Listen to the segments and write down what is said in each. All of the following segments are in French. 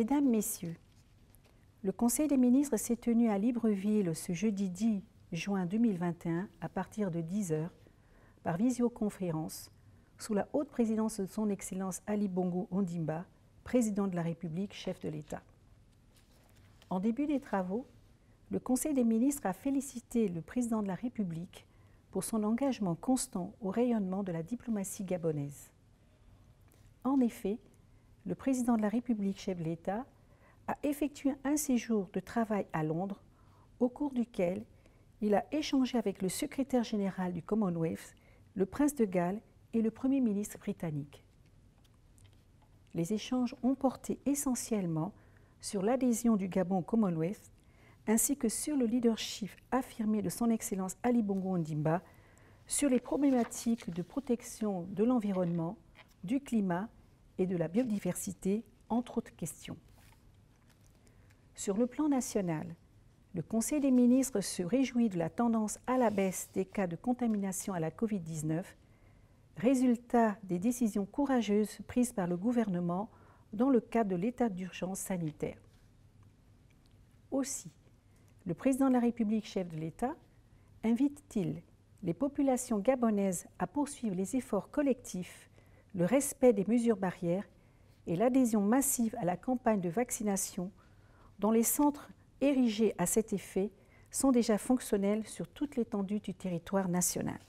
Mesdames, Messieurs, le Conseil des ministres s'est tenu à Libreville ce jeudi 10 juin 2021 à partir de 10 h par visioconférence sous la haute présidence de son Excellence Ali Bongo Ondimba, président de la République, chef de l'État. En début des travaux, le Conseil des ministres a félicité le président de la République pour son engagement constant au rayonnement de la diplomatie gabonaise. En effet, le président de la République, chef de l'État, a effectué un séjour de travail à Londres, au cours duquel il a échangé avec le secrétaire général du Commonwealth, le prince de Galles et le Premier ministre britannique. Les échanges ont porté essentiellement sur l'adhésion du Gabon au Commonwealth, ainsi que sur le leadership affirmé de son Excellence Ali Bongo Ondimba sur les problématiques de protection de l'environnement, du climat et de la biodiversité, entre autres questions. Sur le plan national, le Conseil des ministres se réjouit de la tendance à la baisse des cas de contamination à la Covid-19, résultat des décisions courageuses prises par le gouvernement dans le cadre de l'état d'urgence sanitaire. Aussi, le président de la République, chef de l'État, invite-t-il les populations gabonaises à poursuivre les efforts collectifs, le respect des mesures barrières et l'adhésion massive à la campagne de vaccination dont les centres érigés à cet effet sont déjà fonctionnels sur toute l'étendue du territoire national.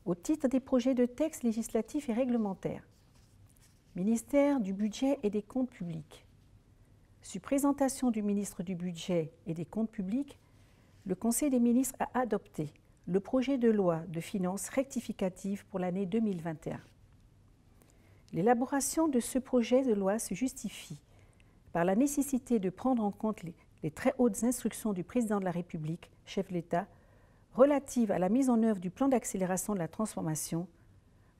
Au titre des projets de textes législatifs et réglementaires, ministère du Budget et des Comptes publics. Sur présentation du ministre du Budget et des Comptes publics, le Conseil des ministres a adopté le projet de loi de finances rectificative pour l'année 2021. L'élaboration de ce projet de loi se justifie par la nécessité de prendre en compte les très hautes instructions du président de la République, chef de l'État, relatives à la mise en œuvre du plan d'accélération de la transformation,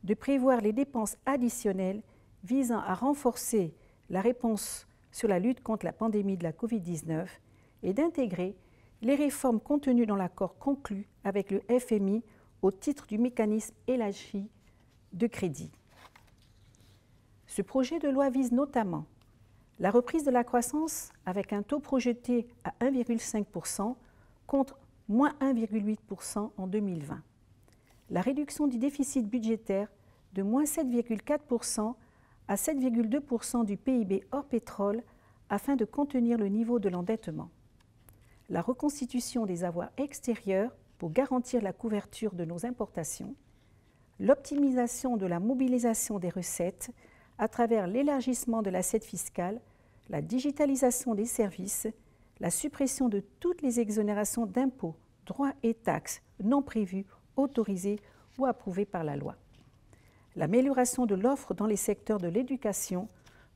de prévoir les dépenses additionnelles visant à renforcer la réponse sur la lutte contre la pandémie de la Covid-19 et d'intégrer les réformes contenues dans l'accord conclu avec le FMI au titre du mécanisme élargi de crédit. Ce projet de loi vise notamment la reprise de la croissance avec un taux projeté à 1,5% contre moins 1,8% en 2020. La réduction du déficit budgétaire de moins 7,4% à 7,2% du PIB hors pétrole afin de contenir le niveau de l'endettement. La reconstitution des avoirs extérieurs pour garantir la couverture de nos importations, l'optimisation de la mobilisation des recettes à travers l'élargissement de l'assiette fiscale, la digitalisation des services, la suppression de toutes les exonérations d'impôts, droits et taxes non prévus, autorisés ou approuvés par la loi. L'amélioration de l'offre dans les secteurs de l'éducation,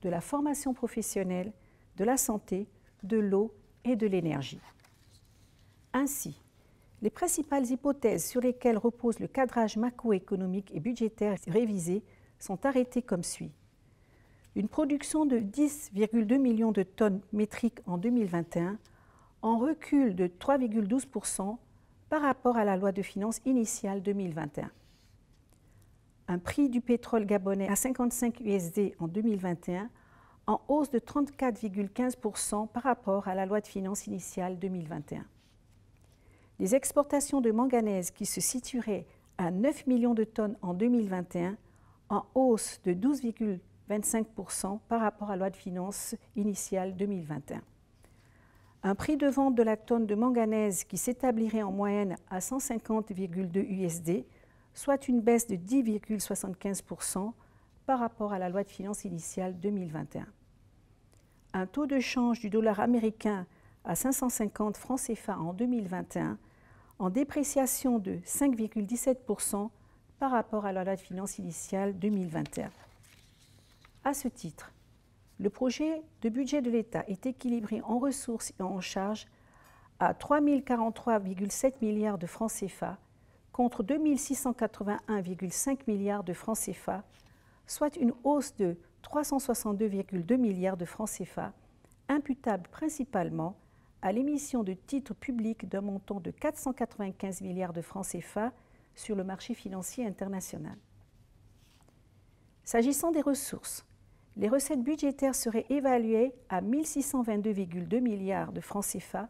de la formation professionnelle, de la santé, de l'eau et de l'énergie. Ainsi, les principales hypothèses sur lesquelles repose le cadrage macroéconomique et budgétaire révisé sont arrêtées comme suit. Une production de 10,2 millions de tonnes métriques en 2021, en recul de 3,12% par rapport à la loi de finances initiale 2021. Un prix du pétrole gabonais à 55 USD en 2021, en hausse de 34,15% par rapport à la loi de finances initiale 2021. Les exportations de manganèse qui se situeraient à 9 millions de tonnes en 2021, en hausse de 12,25% par rapport à la loi de finances initiale 2021. Un prix de vente de la tonne de manganèse qui s'établirait en moyenne à 150,2 USD, soit une baisse de 10,75% par rapport à la loi de finances initiale 2021. Un taux de change du dollar américain à 550 francs CFA en 2021, en dépréciation de 5,17% par rapport à la loi de finances initiale 2021. À ce titre, le projet de budget de l'État est équilibré en ressources et en charges à 3 043,7 milliards de francs CFA contre 2 681,5 milliards de francs CFA, soit une hausse de 362,2 milliards de francs CFA, imputable principalement à l'émission de titres publics d'un montant de 495 milliards de francs CFA sur le marché financier international. S'agissant des ressources, les recettes budgétaires seraient évaluées à 1 622,2 milliards de francs CFA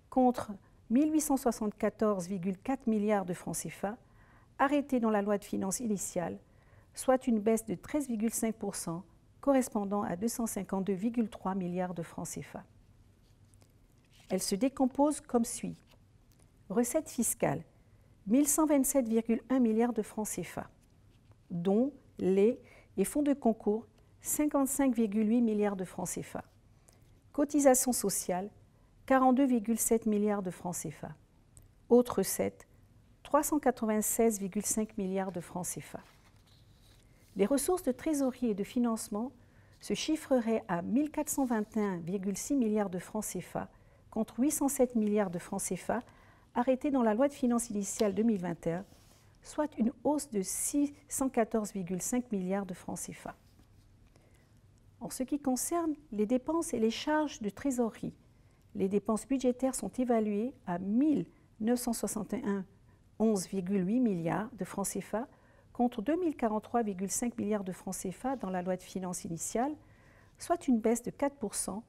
contre 1 874,4 milliards de francs CFA arrêtés dans la loi de finances initiale, soit une baisse de 13,5% correspondant à 252,3 milliards de francs CFA. Elle se décompose comme suit. Recettes fiscales, 1 127,1 milliards de francs CFA, dont les et fonds de concours, 55,8 milliards de francs CFA. Cotisations sociales, 42,7 milliards de francs CFA. Autres recettes, 396,5 milliards de francs CFA. Les ressources de trésorerie et de financement se chiffreraient à 1 421,6 milliards de francs CFA contre 807 milliards de francs CFA arrêtés dans la loi de finances initiale 2021, soit une hausse de 614,5 milliards de francs CFA. En ce qui concerne les dépenses et les charges de trésorerie, les dépenses budgétaires sont évaluées à 1 961,11,8 milliards de francs CFA contre 2 043,5 milliards de francs CFA dans la loi de finances initiale, soit une baisse de 4%,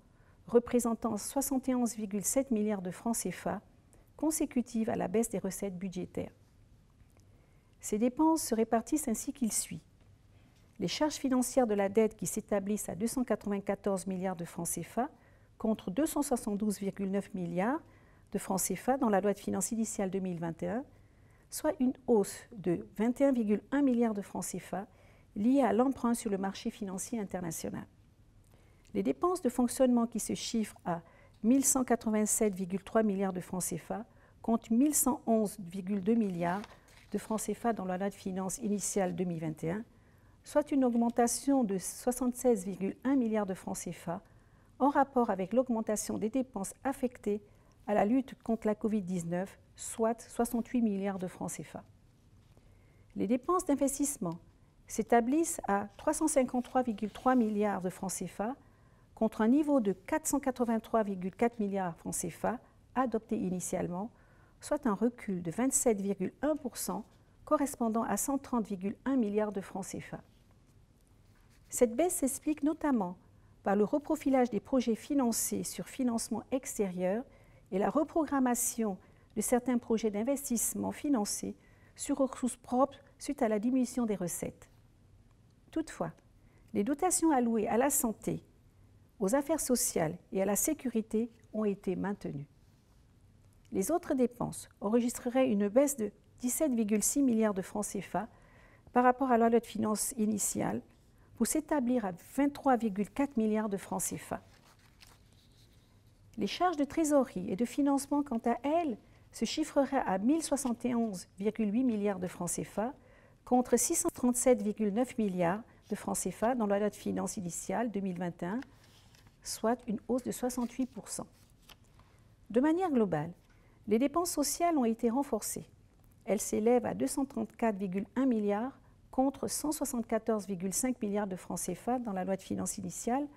représentant 71,7 milliards de francs CFA, consécutive à la baisse des recettes budgétaires. Ces dépenses se répartissent ainsi qu'il suit. Les charges financières de la dette qui s'établissent à 294 milliards de francs CFA contre 272,9 milliards de francs CFA dans la loi de finances initiale 2021, soit une hausse de 21,1 milliards de francs CFA liée à l'emprunt sur le marché financier international. Les dépenses de fonctionnement qui se chiffrent à 1 187,3 milliards de francs CFA contre 1 111,2 milliards de francs CFA dans la loi de finances initiale 2021, soit une augmentation de 76,1 milliards de francs CFA en rapport avec l'augmentation des dépenses affectées à la lutte contre la Covid-19, soit 68 milliards de francs CFA. Les dépenses d'investissement s'établissent à 353,3 milliards de francs CFA contre un niveau de 483,4 milliards de francs CFA adopté initialement, soit un recul de 27,1% correspondant à 130,1 milliards de francs CFA. Cette baisse s'explique notamment par le reprofilage des projets financés sur financement extérieur et la reprogrammation de certains projets d'investissement financés sur ressources propres suite à la diminution des recettes. Toutefois, les dotations allouées à la santé, aux affaires sociales et à la sécurité ont été maintenues. Les autres dépenses enregistreraient une baisse de 17,6 milliards de francs CFA par rapport à la loi de finances initiale pour s'établir à 23,4 milliards de francs CFA. Les charges de trésorerie et de financement, quant à elles, se chiffreraient à 1 071,8 milliards de francs CFA contre 637,9 milliards de francs CFA dans la loi de finances initiale 2021, soit une hausse de 68%. De manière globale, les dépenses sociales ont été renforcées. Elles s'élèvent à 234,1 milliards contre 174,5 milliards de francs CFA dans la loi de finances initiale,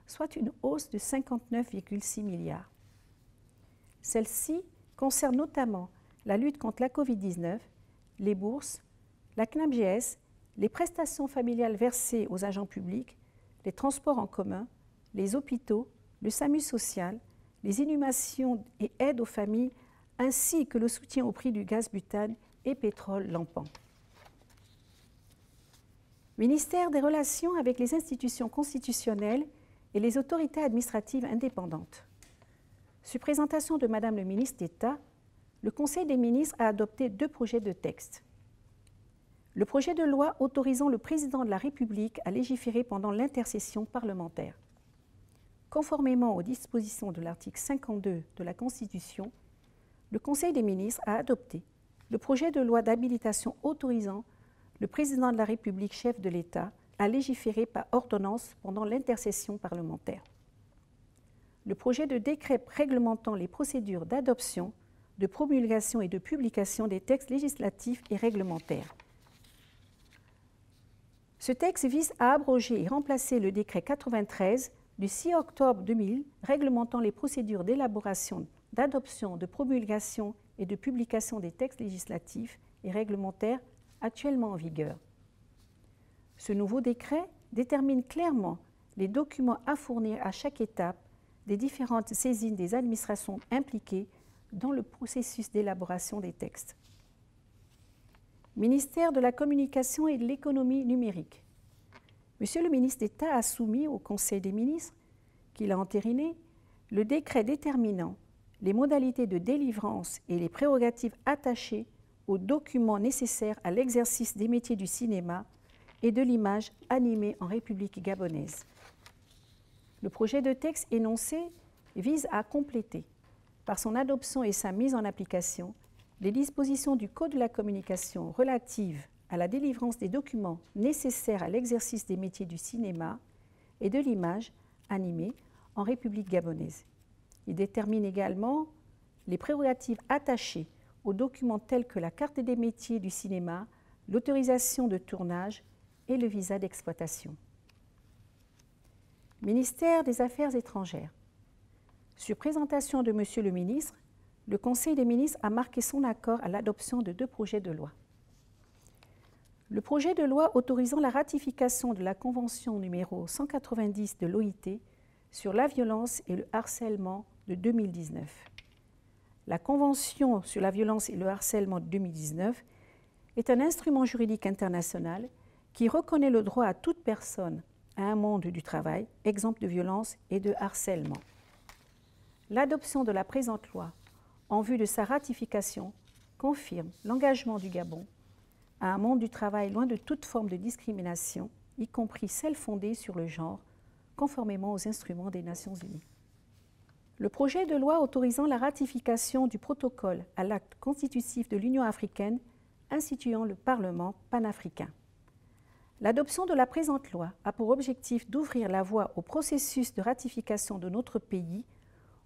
soit une hausse de 59,6 milliards. Celle-ci concerne notamment la lutte contre la Covid-19, les bourses, la CNAMGS, les prestations familiales versées aux agents publics, les transports en commun, les hôpitaux, le SAMU social, les inhumations et aides aux familles, ainsi que le soutien au prix du gaz butane et pétrole lampant. Ministère des Relations avec les institutions constitutionnelles et les autorités administratives indépendantes. Sur présentation de Madame le ministre d'État, le Conseil des ministres a adopté 2 projets de texte. Le projet de loi autorisant le président de la République à légiférer pendant l'intercession parlementaire. Conformément aux dispositions de l'article 52 de la Constitution, le Conseil des ministres a adopté le projet de loi d'habilitation autorisant le président de la République, chef de l'État, à légiférer par ordonnance pendant l'intercession parlementaire. Le projet de décret réglementant les procédures d'adoption, de promulgation et de publication des textes législatifs et réglementaires. Ce texte vise à abroger et remplacer le décret 93 du 6 octobre 2000 réglementant les procédures d'élaboration, d'adoption, de promulgation et de publication des textes législatifs et réglementaires actuellement en vigueur. Ce nouveau décret détermine clairement les documents à fournir à chaque étape des différentes saisines des administrations impliquées dans le processus d'élaboration des textes. Ministère de la Communication et de l'Économie numérique. Monsieur le ministre d'État a soumis au Conseil des ministres, qu'il a entériné, le décret déterminant les modalités de délivrance et les prérogatives attachées aux documents nécessaires à l'exercice des métiers du cinéma et de l'image animée en République gabonaise. Le projet de texte énoncé vise à compléter, par son adoption et sa mise en application, les dispositions du Code de la communication relatives à la délivrance des documents nécessaires à l'exercice des métiers du cinéma et de l'image animée en République gabonaise. Il détermine également les prérogatives attachées aux documents tels que la carte des métiers du cinéma, l'autorisation de tournage et le visa d'exploitation. Ministère des Affaires étrangères. Sur présentation de Monsieur le ministre, le Conseil des ministres a marqué son accord à l'adoption de 2 projets de loi. Le projet de loi autorisant la ratification de la Convention numéro 190 de l'OIT sur la violence et le harcèlement de 2019. La Convention sur la violence et le harcèlement de 2019 est un instrument juridique international qui reconnaît le droit à toute personne à un monde du travail, exempt de violence et de harcèlement. L'adoption de la présente loi en vue de sa ratification confirme l'engagement du Gabon à un monde du travail loin de toute forme de discrimination, y compris celle fondée sur le genre, conformément aux instruments des Nations Unies. Le projet de loi autorisant la ratification du protocole à l'acte constitutif de l'Union africaine instituant le Parlement panafricain. L'adoption de la présente loi a pour objectif d'ouvrir la voie au processus de ratification de notre pays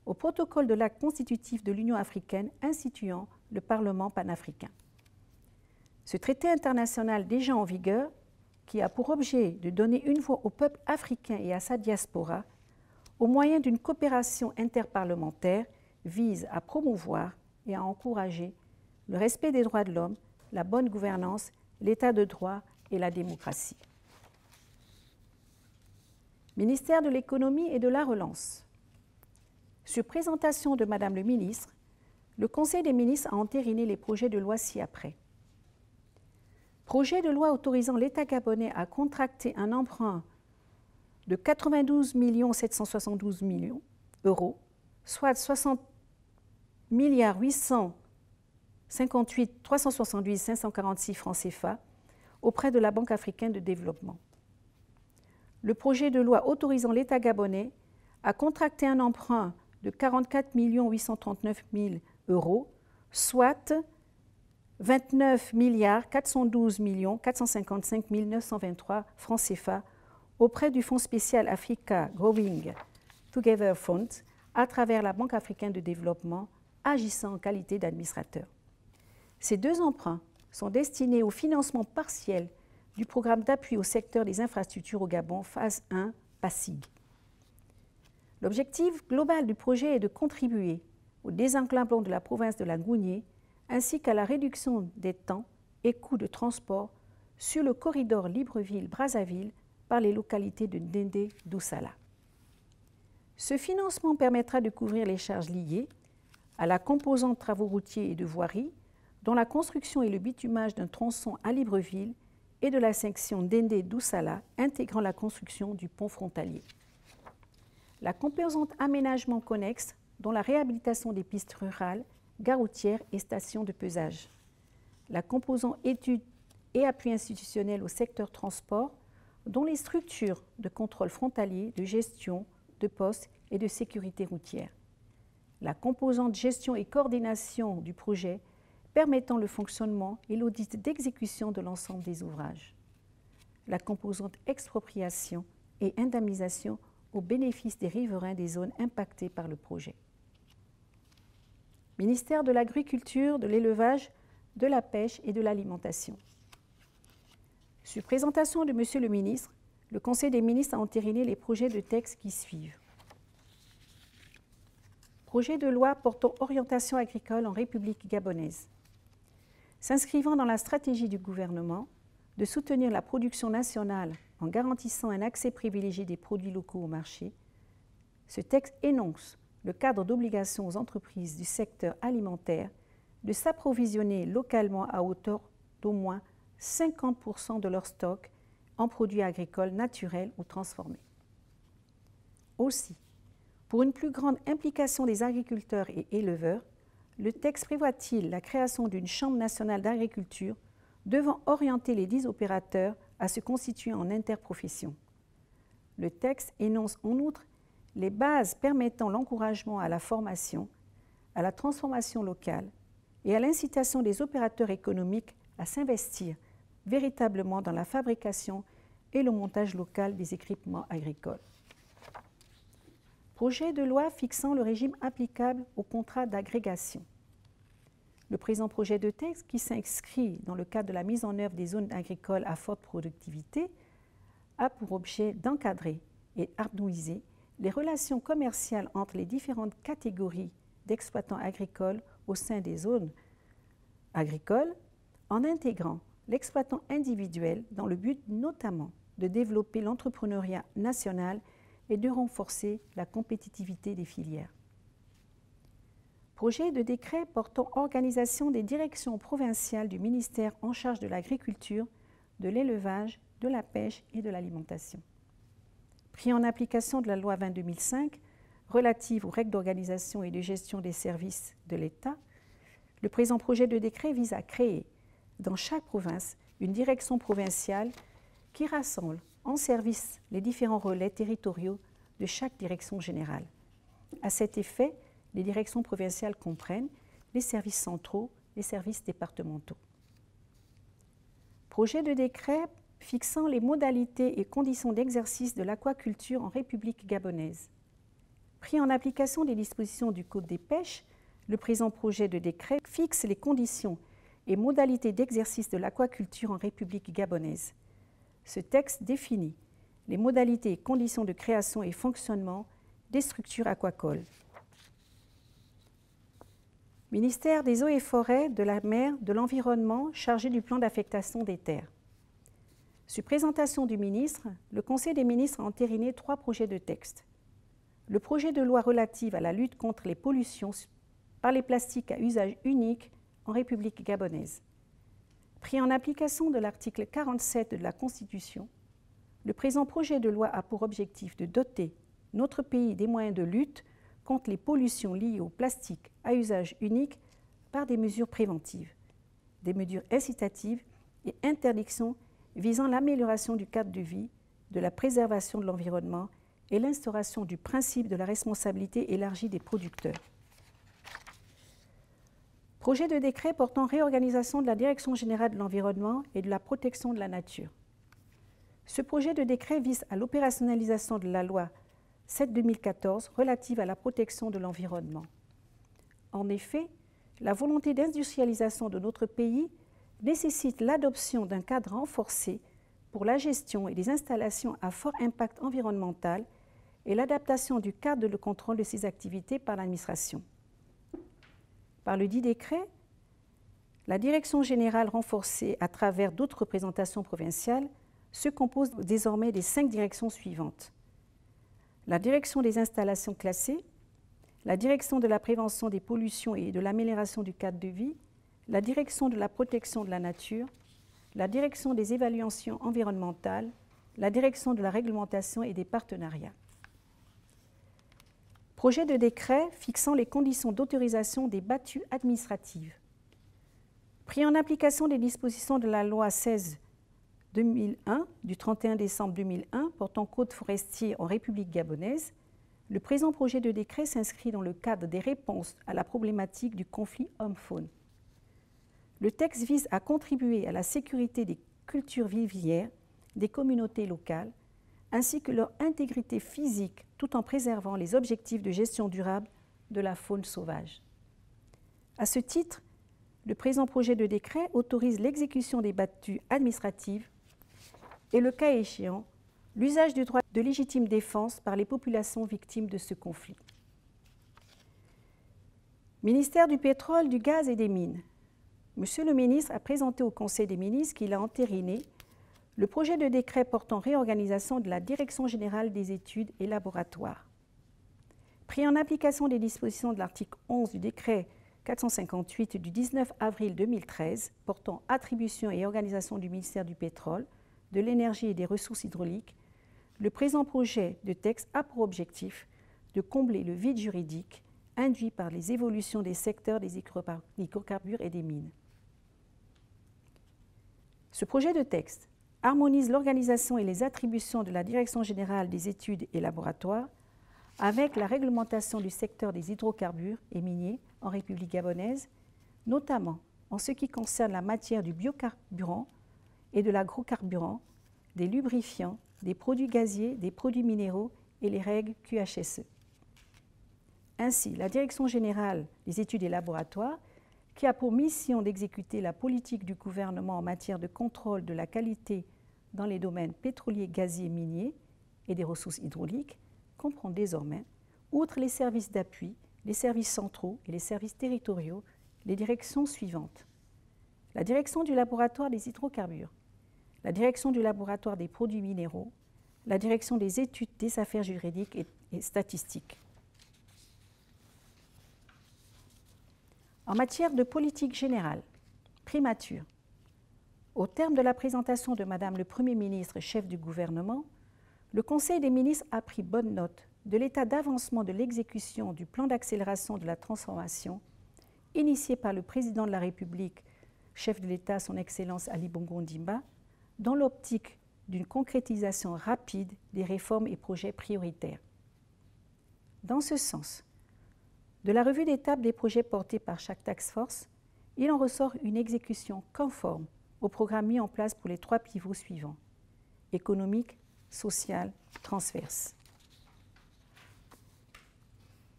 au protocole de l'acte constitutif de l'Union africaine instituant le Parlement panafricain. Ce traité international déjà en vigueur, qui a pour objet de donner une voix au peuple africain et à sa diaspora, au moyen d'une coopération interparlementaire, vise à promouvoir et à encourager le respect des droits de l'homme, la bonne gouvernance, l'état de droit et la démocratie. Ministère de l'Économie et de la Relance. Sur présentation de Madame le ministre, le Conseil des ministres a entériné les projets de loi ci-après. Projet de loi autorisant l'État gabonais à contracter un emprunt de 92 772 000 euros, soit 60 858 378 546 francs CFA, auprès de la Banque africaine de développement. Le projet de loi autorisant l'État gabonais à contracter un emprunt de 44 839 000 euros, soit 29 412 455 923 francs CFA auprès du Fonds spécial Africa Growing Together Fund à travers la Banque africaine de développement agissant en qualité d'administrateur. Ces 2 emprunts sont destinés au financement partiel du programme d'appui au secteur des infrastructures au Gabon, phase 1, PASIG. L'objectif global du projet est de contribuer au désenclavement de la province de la Gougnée ainsi qu'à la réduction des temps et coûts de transport sur le corridor Libreville-Brazzaville par les localités de Ndendé-Doussala. Ce financement permettra de couvrir les charges liées à la composante travaux routiers et de voirie, dont la construction et le bitumage d'un tronçon à Libreville et de la section Ndendé-Doussala intégrant la construction du pont frontalier. La composante aménagement connexe, dont la réhabilitation des pistes rurales, gares routières et stations de pesage. La composante études et appui institutionnel au secteur transport, dont les structures de contrôle frontalier, de gestion, de poste et de sécurité routière. La composante gestion et coordination du projet permettant le fonctionnement et l'audit d'exécution de l'ensemble des ouvrages. La composante expropriation et indemnisation au bénéfice des riverains des zones impactées par le projet. Ministère de l'Agriculture, de l'Élevage, de la Pêche et de l'Alimentation. Sur présentation de Monsieur le ministre, le Conseil des ministres a entériné les projets de texte qui suivent. Projet de loi portant orientation agricole en République gabonaise. S'inscrivant dans la stratégie du gouvernement de soutenir la production nationale en garantissant un accès privilégié des produits locaux au marché, ce texte énonce le cadre d'obligation aux entreprises du secteur alimentaire de s'approvisionner localement à hauteur d'au moins 50% de leur stock en produits agricoles naturels ou transformés. Aussi, pour une plus grande implication des agriculteurs et éleveurs, le texte prévoit-il la création d'une Chambre nationale d'agriculture devant orienter les 10 opérateurs à se constituer en interprofession. Le texte énonce en outre les bases permettant l'encouragement à la formation, à la transformation locale et à l'incitation des opérateurs économiques à s'investir véritablement dans la fabrication et le montage local des équipements agricoles. Projet de loi fixant le régime applicable aux contrats d'agrégation. Le présent projet de texte, qui s'inscrit dans le cadre de la mise en œuvre des zones agricoles à forte productivité, a pour objet d'encadrer et harmoniser les relations commerciales entre les différentes catégories d'exploitants agricoles au sein des zones agricoles, en intégrant l'exploitant individuel dans le but notamment de développer l'entrepreneuriat national et de renforcer la compétitivité des filières. Projet de décret portant organisation des directions provinciales du ministère en charge de l'agriculture, de l'élevage, de la pêche et de l'alimentation. Pris en application de la loi 20-2005 relative aux règles d'organisation et de gestion des services de l'État, le présent projet de décret vise à créer dans chaque province une direction provinciale qui rassemble en service les différents relais territoriaux de chaque direction générale. À cet effet, les directions provinciales comprennent les services centraux, les services départementaux. Projet de décret fixant les modalités et conditions d'exercice de l'aquaculture en République gabonaise. Pris en application des dispositions du Code des pêches, le présent projet de décret fixe les conditions et modalités d'exercice de l'aquaculture en République gabonaise. Ce texte définit les modalités et conditions de création et fonctionnement des structures aquacoles. Ministère des Eaux et Forêts, de la Mer, de l'Environnement, chargé du plan d'affectation des terres. Sur présentation du ministre, le Conseil des ministres a entériné 3 projets de texte. Le projet de loi relatif à la lutte contre les pollutions par les plastiques à usage unique en République gabonaise. Pris en application de l'article 47 de la Constitution, le présent projet de loi a pour objectif de doter notre pays des moyens de lutte contre les pollutions liées au plastique à usage unique par des mesures préventives, des mesures incitatives et interdictions visant l'amélioration du cadre de vie, de la préservation de l'environnement et l'instauration du principe de la responsabilité élargie des producteurs. Projet de décret portant réorganisation de la Direction générale de l'environnement et de la protection de la nature. Ce projet de décret vise à l'opérationnalisation de la loi 7/2014 relative à la protection de l'environnement. En effet, la volonté d'industrialisation de notre pays nécessite l'adoption d'un cadre renforcé pour la gestion et les installations à fort impact environnemental et l'adaptation du cadre de contrôle de ces activités par l'administration. Par le dit décret, la Direction générale renforcée à travers d'autres représentations provinciales se compose désormais des 5 directions suivantes. La Direction des installations classées, la Direction de la prévention des pollutions et de l'amélioration du cadre de vie, la Direction de la protection de la nature, la Direction des évaluations environnementales, la Direction de la réglementation et des partenariats. Projet de décret fixant les conditions d'autorisation des battues administratives. Pris en application des dispositions de la loi 16/2001 du 31 décembre 2001 portant code forestier en République gabonaise, le présent projet de décret s'inscrit dans le cadre des réponses à la problématique du conflit homme-faune. Le texte vise à contribuer à la sécurité des cultures vivrières des communautés locales, ainsi que leur intégrité physique, tout en préservant les objectifs de gestion durable de la faune sauvage. À ce titre, le présent projet de décret autorise l'exécution des battues administratives et, le cas échéant, l'usage du droit de légitime défense par les populations victimes de ce conflit. Ministère du pétrole, du gaz et des mines. Monsieur le ministre a présenté au Conseil des ministres qu'il a entériné le projet de décret portant réorganisation de la Direction générale des études et laboratoires. Pris en application des dispositions de l'article 11 du décret 458 du 19 avril 2013 portant attribution et organisation du ministère du pétrole, de l'énergie et des ressources hydrauliques, le présent projet de texte a pour objectif de combler le vide juridique induit par les évolutions des secteurs des hydrocarbures et des mines. Ce projet de texte harmonise l'organisation et les attributions de la Direction générale des études et laboratoires avec la réglementation du secteur des hydrocarbures et miniers en République gabonaise, notamment en ce qui concerne la matière du biocarburant et de l'agrocarburant, des lubrifiants, des produits gaziers, des produits minéraux et les règles QHSE. Ainsi, la Direction générale des études et laboratoires, qui a pour mission d'exécuter la politique du gouvernement en matière de contrôle de la qualité dans les domaines pétroliers, gaziers, miniers et des ressources hydrauliques, comprend désormais, outre les services d'appui, les services centraux et les services territoriaux, les directions suivantes. La direction du laboratoire des hydrocarbures, la direction du laboratoire des produits minéraux, la direction des études des affaires juridiques et statistiques. En matière de politique générale, primature. Au terme de la présentation de Madame le Premier ministre, chef du gouvernement, le Conseil des ministres a pris bonne note de l'état d'avancement de l'exécution du plan d'accélération de la transformation initié par le président de la République, chef de l'État, son Excellence Ali Bongo Ondimba, dans l'optique d'une concrétisation rapide des réformes et projets prioritaires. Dans ce sens, de la revue d'étape des projets portés par chaque task force, il en ressort une exécution conforme au programme mis en place pour les 3 pivots suivants: économique, social, transverse.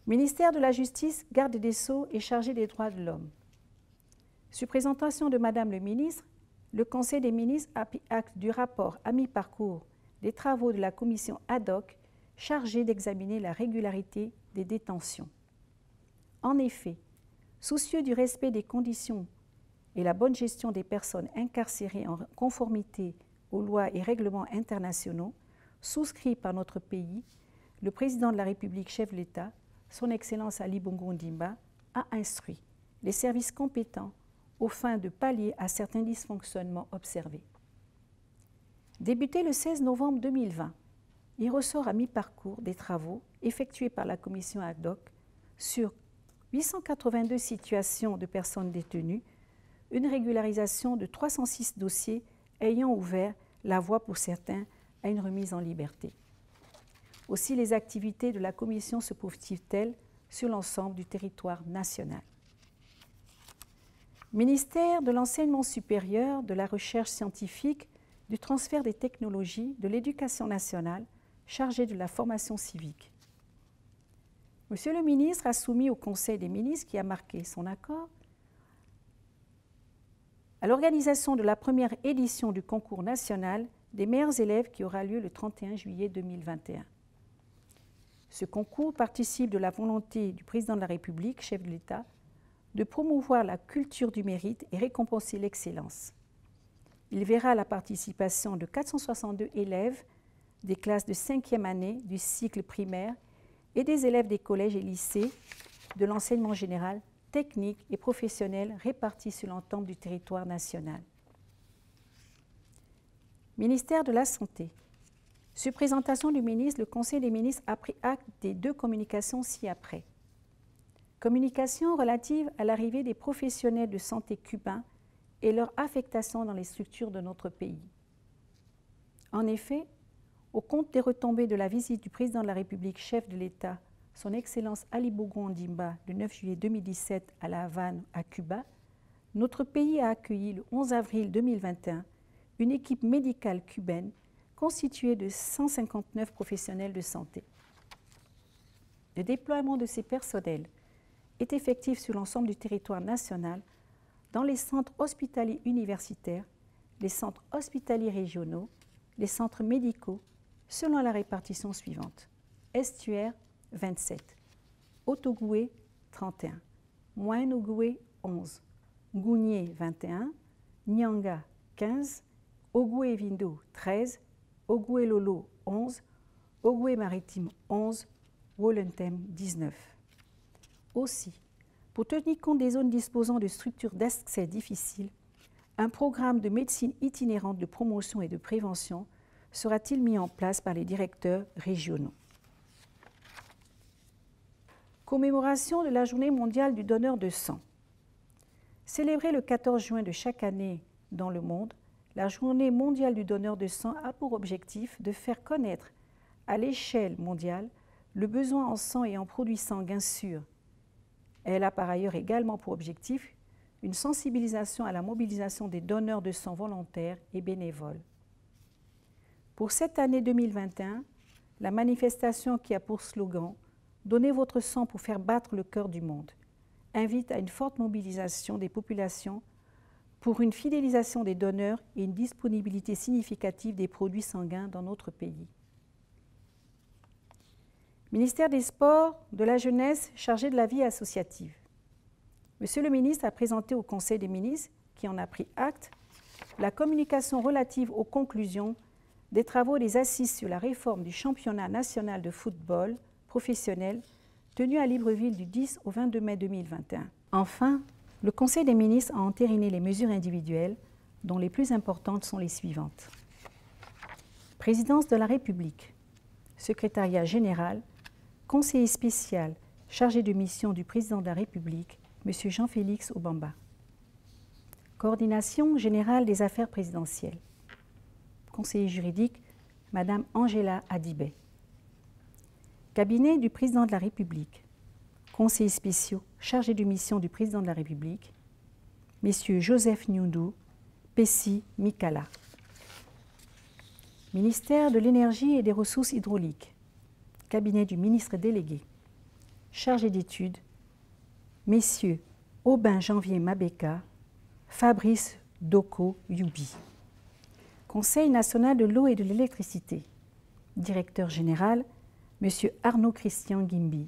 Ministère de la Justice, garde des Sceaux et chargé des droits de l'homme. Sur présentation de Madame le ministre, le Conseil des ministres a pris acte du rapport à mi-parcours des travaux de la commission ad hoc chargée d'examiner la régularité des détentions. En effet, soucieux du respect des conditions et la bonne gestion des personnes incarcérées en conformité aux lois et règlements internationaux souscrits par notre pays, le président de la République, chef de l'État, son Excellence Ali Bongo Ondimba, a instruit les services compétents aux fins de pallier à certains dysfonctionnements observés. Débuté le 16 novembre 2020, il ressort à mi-parcours des travaux effectués par la commission ad hoc sur 882 situations de personnes détenues, une régularisation de 306 dossiers ayant ouvert la voie pour certains à une remise en liberté. Aussi, les activités de la commission se poursuivent-elles sur l'ensemble du territoire national. Ministère de l'Enseignement supérieur, de la Recherche scientifique, du transfert des technologies, de l'Éducation nationale, chargé de la formation civique. Monsieur le ministre a soumis au Conseil des ministres, qui a marqué son accord, à l'organisation de la première édition du concours national des meilleurs élèves qui aura lieu le 31 juillet 2021. Ce concours participe de la volonté du président de la République, chef de l'État, de promouvoir la culture du mérite et récompenser l'excellence. Il verra la participation de 462 élèves des classes de 5e année du cycle primaire et des élèves des collèges et lycées de l'enseignement général, technique et professionnel répartis sur l'ensemble du territoire national. Ministère de la Santé. Sur présentation du ministre, le Conseil des ministres a pris acte des 2 communications ci-après. Communication relative à l'arrivée des professionnels de santé cubains et leur affectation dans les structures de notre pays. En effet, au compte des retombées de la visite du président de la République, chef de l'État, son Excellence Ali Bongo Ondimba, le 9 juillet 2017 à La Havane, à Cuba, notre pays a accueilli le 11 avril 2021 une équipe médicale cubaine constituée de 159 professionnels de santé. Le déploiement de ces personnels est effectif sur l'ensemble du territoire national dans les centres hospitaliers universitaires, les centres hospitaliers régionaux, les centres médicaux, selon la répartition suivante: Estuaire 27, Otogoué 31, Moine-Ogoué 11, Gounier 21, Nyanga 15, Ogooué Vindo 13, Ogooué Lolo 11, Ogooué Maritime 11, Wolentem 19. Aussi, pour tenir compte des zones disposant de structures d'accès difficiles, un programme de médecine itinérante de promotion et de prévention sera-t-il mis en place par les directeurs régionaux. Commémoration de la Journée mondiale du donneur de sang. Célébrée le 14 juin de chaque année dans le monde, la Journée mondiale du donneur de sang a pour objectif de faire connaître à l'échelle mondiale le besoin en sang et en produits sanguins sûrs. Elle a par ailleurs également pour objectif une sensibilisation à la mobilisation des donneurs de sang volontaires et bénévoles. Pour cette année 2021, la manifestation qui a pour slogan « Donnez votre sang pour faire battre le cœur du monde » invite à une forte mobilisation des populations pour une fidélisation des donneurs et une disponibilité significative des produits sanguins dans notre pays. Ministère des Sports, de la Jeunesse, chargé de la vie associative. Monsieur le ministre a présenté au Conseil des ministres, qui en a pris acte, la communication relative aux conclusions des travaux des assises sur la réforme du championnat national de football professionnel tenu à Libreville du 10 au 22 mai 2021. Enfin, le Conseil des ministres a entériné les mesures individuelles, dont les plus importantes sont les suivantes. Présidence de la République, secrétariat général, conseiller spécial chargé de mission du président de la République, M. Jean-Félix Obamba. Coordination générale des affaires présidentielles. Conseiller juridique, Mme Angela Adibet. Cabinet du président de la République. Conseillers spéciaux chargés de mission du président de la République, M. Joseph Nyundu, Pessi Mikala. Ministère de l'Énergie et des Ressources hydrauliques. Cabinet du ministre délégué. Chargé d'études, messieurs Aubin Janvier Mabeka, Fabrice Doko Yubi. Conseil national de l'eau et de l'électricité. Directeur général, M. Arnaud Christian Gimbi.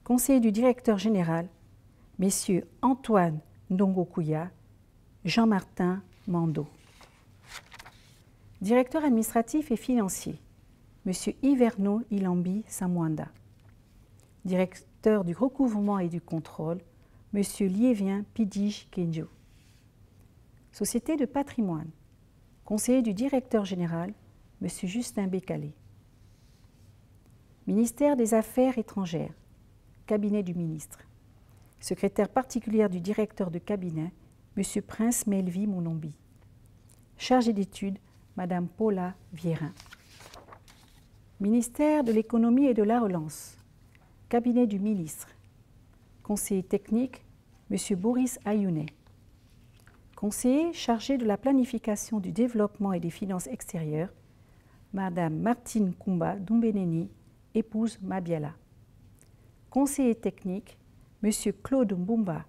Conseiller du directeur général, M. Antoine Ndongokouya, Jean-Martin Mando. Directeur administratif et financier, M. Iverno Ilambi Samwanda. Directeur du recouvrement et du contrôle, M. Liévien Pidij Kenjo. Société de patrimoine, conseiller du directeur général, M. Justin Bécalé. Ministère des Affaires étrangères, cabinet du ministre. Secrétaire particulière du directeur de cabinet, M. Prince Melvi Mounombi. Chargé d'études, Mme Paula Viérin. Ministère de l'économie et de la relance, cabinet du ministre. Conseiller technique, M. Boris Ayounet. Conseiller chargé de la planification du développement et des finances extérieures, Mme Martine Kumba Dumbeneni, épouse Mabiala. Conseiller technique, M. Claude Mbumba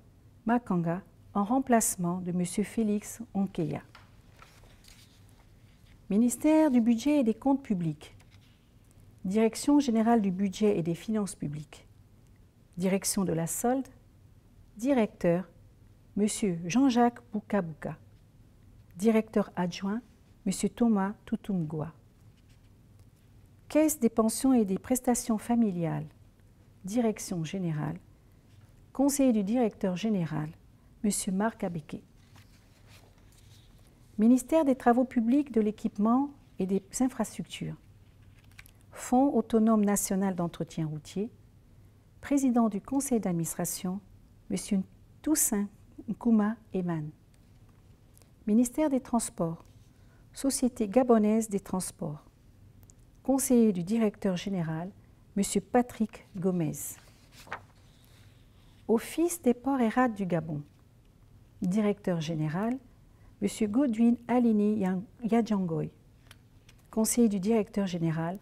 Makanga, en remplacement de M. Félix Onkeya. Ministère du Budget et des Comptes publics. Direction générale du budget et des finances publiques. Direction de la solde. Directeur, M. Jean-Jacques Boukabouka. Directeur adjoint, M. Thomas Toutoumgoua. Caisse des pensions et des prestations familiales. Direction générale. Conseiller du directeur général, M. Marc Abeke. Ministère des Travaux publics, de l'équipement et des infrastructures. Fonds autonome national d'entretien routier. Président du conseil d'administration, M. Toussaint Nkouma Eman. Ministère des Transports. Société gabonaise des transports. Conseiller du directeur général, M. Patrick Gomez. Office des ports et rades du Gabon. Directeur général, M. Godwin Alini Yadjangoy. Conseiller du directeur général,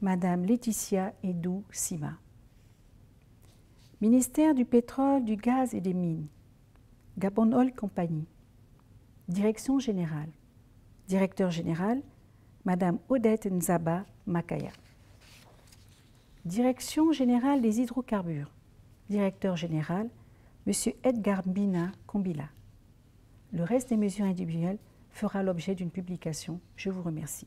Mme Laetitia Edou Sima. Ministère du pétrole, du gaz et des mines. Gabon Oil Company. Direction générale. Directeur général, Mme Odette Nzaba Makaya. Direction générale des hydrocarbures. Directeur général, M. Edgar Bina Kombila. Le reste des mesures individuelles fera l'objet d'une publication. Je vous remercie.